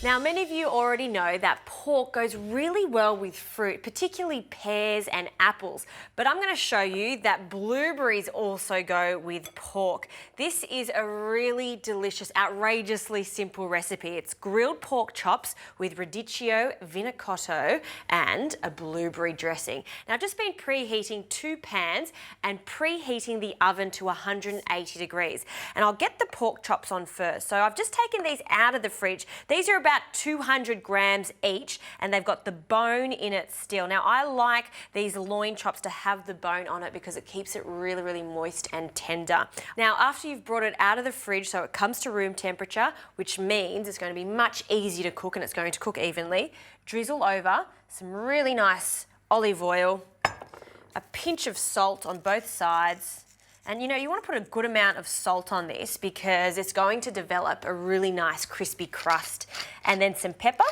Now, many of you already know that pork goes really well with fruit, particularly pears and apples. But I'm going to show you that blueberries also go with pork. This is a really delicious, outrageously simple recipe. It's grilled pork chops with radicchio, vinacotto, and a blueberry dressing. Now, I've just been preheating 2 pans and preheating the oven to 180 degrees. And I'll get the pork chops on first. So I've just taken these out of the fridge. These are about 200 grams each, and they've got the bone in it still. Now, I like these loin chops to have the bone on it because it keeps it really, really moist and tender. Now, after you've brought it out of the fridge, so it comes to room temperature, which means it's going to be much easier to cook and it's going to cook evenly, drizzle over some really nice olive oil, a pinch of salt on both sides. And you know, you want to put a good amount of salt on this because it's going to develop a really nice crispy crust. And then some pepper.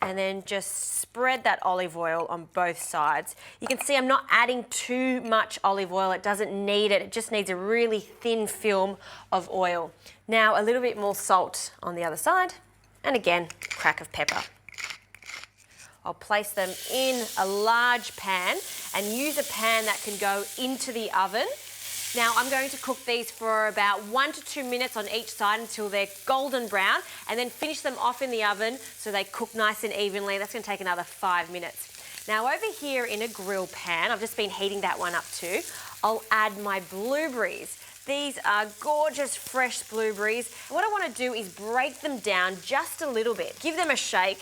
And then just spread that olive oil on both sides. You can see I'm not adding too much olive oil. It doesn't need it. It just needs a really thin film of oil. Now a little bit more salt on the other side. And again, a crack of pepper. I'll place them in a large pan and use a pan that can go into the oven. Now I'm going to cook these for about 1 to 2 minutes on each side until they're golden brown, and then finish them off in the oven so they cook nice and evenly. That's going to take another 5 minutes. Now over here in a grill pan, I've just been heating that one up too, I'll add my blueberries. These are gorgeous fresh blueberries. What I want to do is break them down just a little bit. Give them a shake.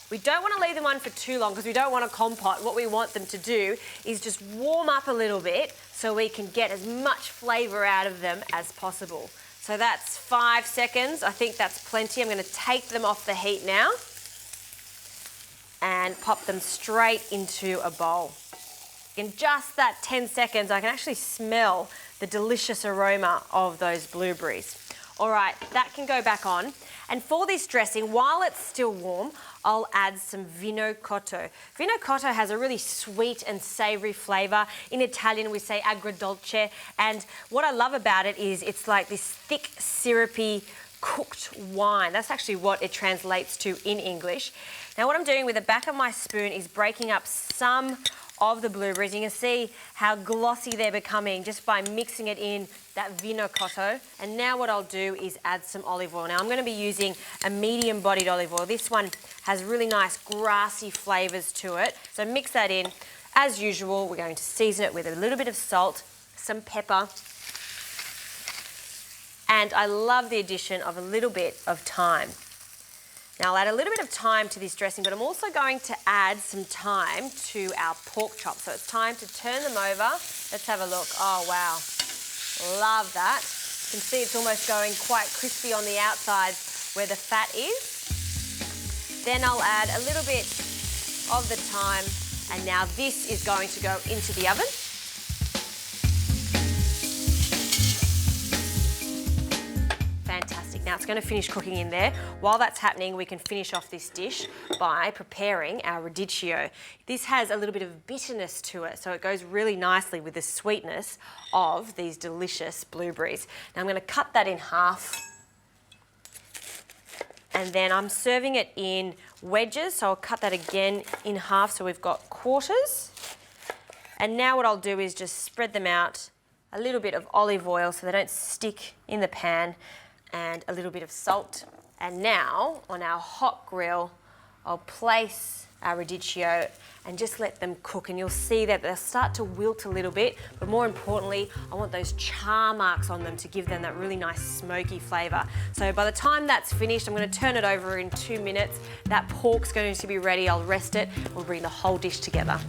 We don't want to leave them on for too long because we don't want a compote. What we want them to do is just warm up a little bit so we can get as much flavour out of them as possible. So that's 5 seconds. I think that's plenty. I'm going to take them off the heat now and pop them straight into a bowl. In just that 10 seconds, I can actually smell the delicious aroma of those blueberries. All right, that can go back on. And for this dressing, while it's still warm, I'll add some vinacotto. Vinacotto has a really sweet and savoury flavour. In Italian, we say agrodolce. And what I love about it is it's like this thick, syrupy, cooked wine. That's actually what it translates to in English. Now, what I'm doing with the back of my spoon is breaking up some of the blueberries. You can see how glossy they're becoming just by mixing it in that vinacotto. And now what I'll do is add some olive oil. Now I'm going to be using a medium-bodied olive oil. This one has really nice grassy flavours to it. So mix that in. As usual, we're going to season it with a little bit of salt, some pepper, and I love the addition of a little bit of thyme. Now I'll add a little bit of thyme to this dressing, but I'm also going to add some thyme to our pork chops. So it's time to turn them over. Let's have a look. Oh, wow. Love that. You can see it's almost going quite crispy on the outside where the fat is. Then I'll add a little bit of the thyme, and now this is going to go into the oven. Fantastic. Now it's going to finish cooking in there. While that's happening, we can finish off this dish by preparing our radicchio. This has a little bit of bitterness to it, so it goes really nicely with the sweetness of these delicious blueberries. Now I'm going to cut that in half, and then I'm serving it in wedges, so I'll cut that again in half so we've got quarters. And now what I'll do is just spread them out, a little bit of olive oil so they don't stick in the pan, and a little bit of salt. And now on our hot grill, I'll place our radicchio and just let them cook, and you'll see that they'll start to wilt a little bit, but more importantly, I want those char marks on them to give them that really nice smoky flavour. So by the time that's finished, I'm going to turn it over in 2 minutes. That pork's going to be ready. I'll rest it. We'll bring the whole dish together.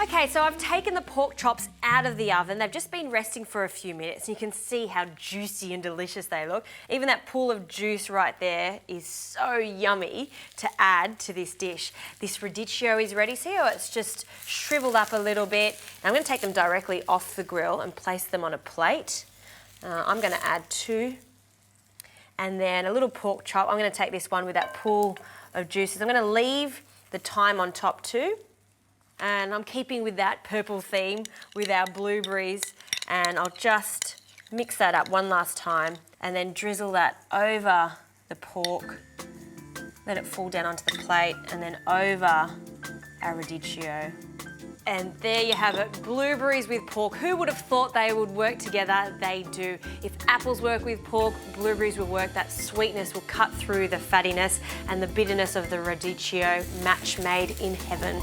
Okay, so I've taken the pork chops out of the oven. They've just been resting for a few minutes. You can see how juicy and delicious they look. Even that pool of juice right there is so yummy to add to this dish. This radicchio is ready. See how it's just shriveled up a little bit. Now I'm going to take them directly off the grill and place them on a plate. I'm going to add 2. and then a little pork chop. I'm going to take this one with that pool of juices. I'm going to leave the thyme on top too. And I'm keeping with that purple theme with our blueberries, and I'll just mix that up one last time and then drizzle that over the pork. Let it fall down onto the plate and then over our radicchio. And there you have it, blueberries with pork. Who would have thought they would work together? They do. If apples work with pork, blueberries will work. That sweetness will cut through the fattiness, and the bitterness of the radicchio, match made in heaven.